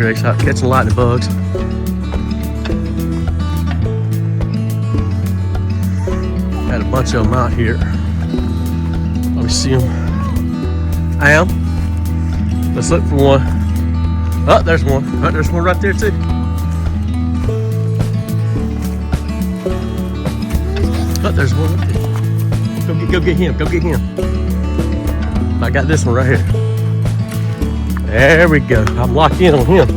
Greg's out catching lightning bugs. Had a bunch of them out here. Let me see them. I am. Let's look for one. Oh, there's one. Oh, there's one right there too. Oh, there's one right there. Go get him. Go get him. I got this one right here. There we go. I'm locked in on him.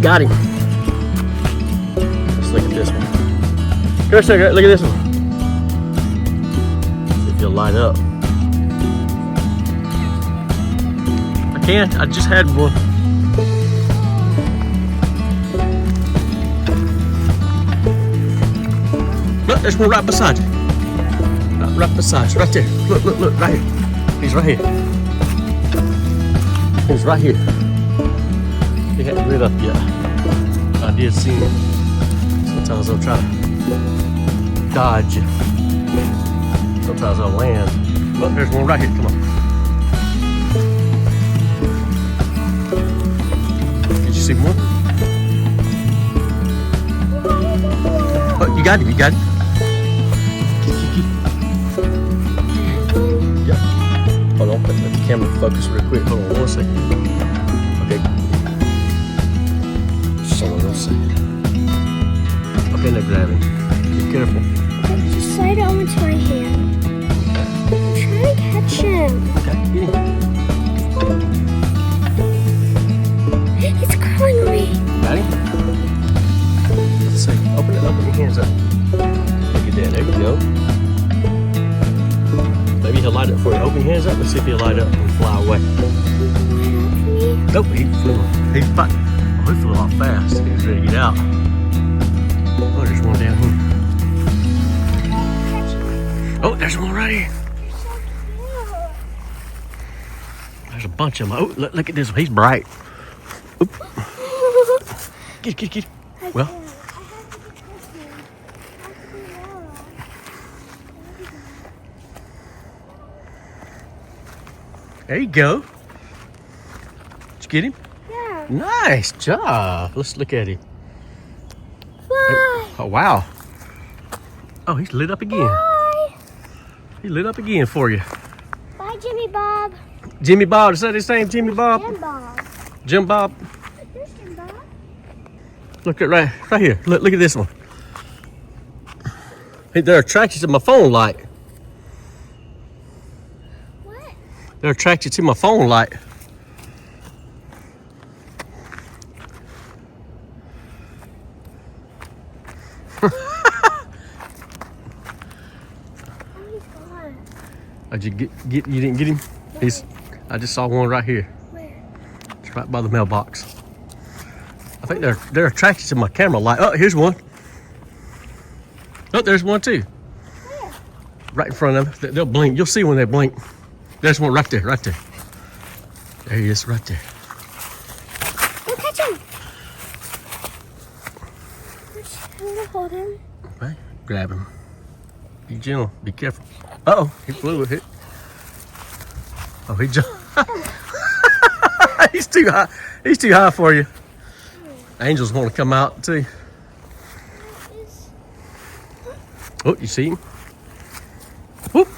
Got him. Let's look at this one. Come here, look at this one. See if he'll light up. I can. I just had one. Look, there's one right beside you. Right beside you. Right there. Look, right here. He's right here. He's right here. He hadn't lit up yet. I did see him. Sometimes they'll try to dodge you. Sometimes they'll land. Look, there's one right here. Come on. Did you see one? Oh, you got him. You got him. Yeah. Hold on. Let the camera focus real quick. Hold on 1 second. Okay. Just hold on 1 second. Okay, now grab him. Be careful. Okay, just slide it onto my hand. I'm trying to catch him. Okay, get him. He's calling me. Got him? Let's see. Open your hands up. Look at that. There you go. Maybe he'll light up for you. Open your hands up. Let's see if he'll light up and fly away. Nope, he flew. He flew off fast. He was ready to get out. Oh, there's one down here. Oh, there's one right here. There's a bunch of them. Oh, look at this one. He's bright. Oop. Get. Well. There you go. Did you get him? Yeah. Nice job. Let's look at him. Bye. Oh, wow. Oh, he's lit up again. Bye. He lit up again for you. Bye, Jimmy Bob. Jimmy Bob, is that his name? Jimmy Bob? Jim Bob. Jim Bob. There's Jim Bob. Look at right here. Look at this one. Hey, they're attracted to my phone light. What? They're attracted to my phone light. Oh, he's gone. Did you get? You didn't get him? I just saw one right here. Where? It's right by the mailbox. I think they're attracted to my camera light. Oh, here's one. Oh, there's one too. Where? Right in front of them. They'll blink. You'll see when they blink. There's one right there. There he is, right there. Go catch him. I'm gonna hold him. Okay, grab him. Be gentle. Be careful. Uh-oh, he flew with it. Oh, he jumped. He's too high. He's too high for you. Angels want to come out too. Oh, you see him? Whoop.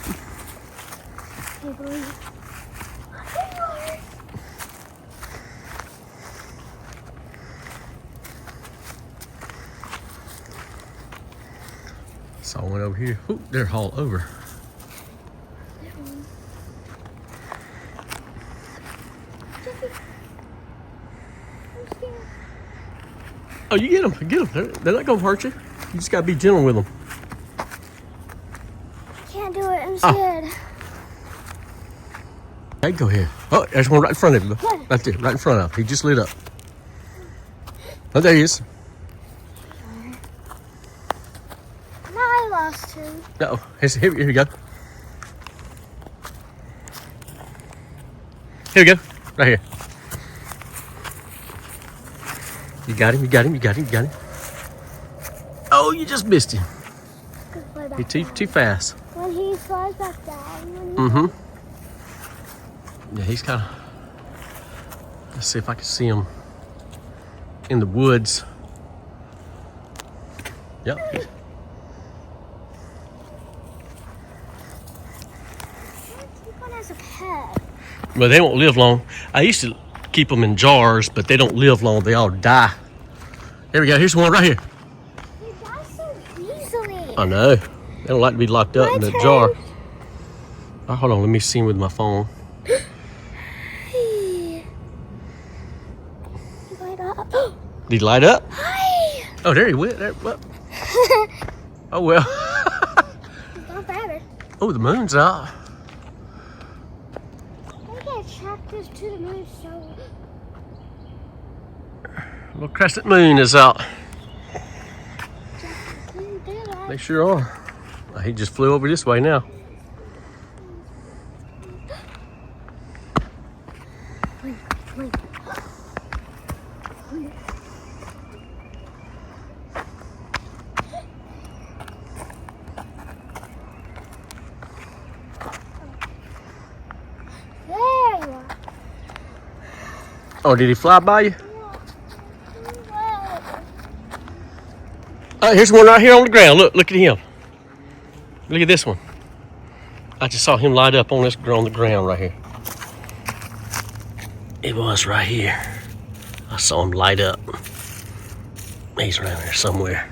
Saw one over here. Ooh, they're all over. Oh, you get them. They're not gonna hurt you. You just gotta be gentle with them. I can't do it. I'm scared. Hey, go ahead. Oh, there's one right in front of you. Where? Right there, right in front of him. He just lit up. Oh, there he is. Now I lost him. Uh-oh. Here we go. Here we go. Right here. You got him. Oh, you just missed him. You're too fast. When he flies back down. Mm-hmm. Yeah, he's kind of... Let's see if I can see him in the woods. Yep. Keep one as a pet. Well, they won't live long. I used to keep them in jars, but they don't live long. They all die. There we go. Here's one right here. They die so easily. I know. They don't like to be locked up in a jar. Oh, hold on. Let me see with my phone. Hey. Light up. Did he light up? Hi. Oh, there he went. There, well. Oh, well. Not bad. Oh, the moon's out. I gotta track this to the moon so. Little crescent moon is out. They sure are. He just flew over this way now. There you are. Oh, did he fly by you? Oh, here's one right here on the ground. Look at him. Look at this one. I just saw him light up on the ground right here. It was right here. I saw him light up. He's around here somewhere.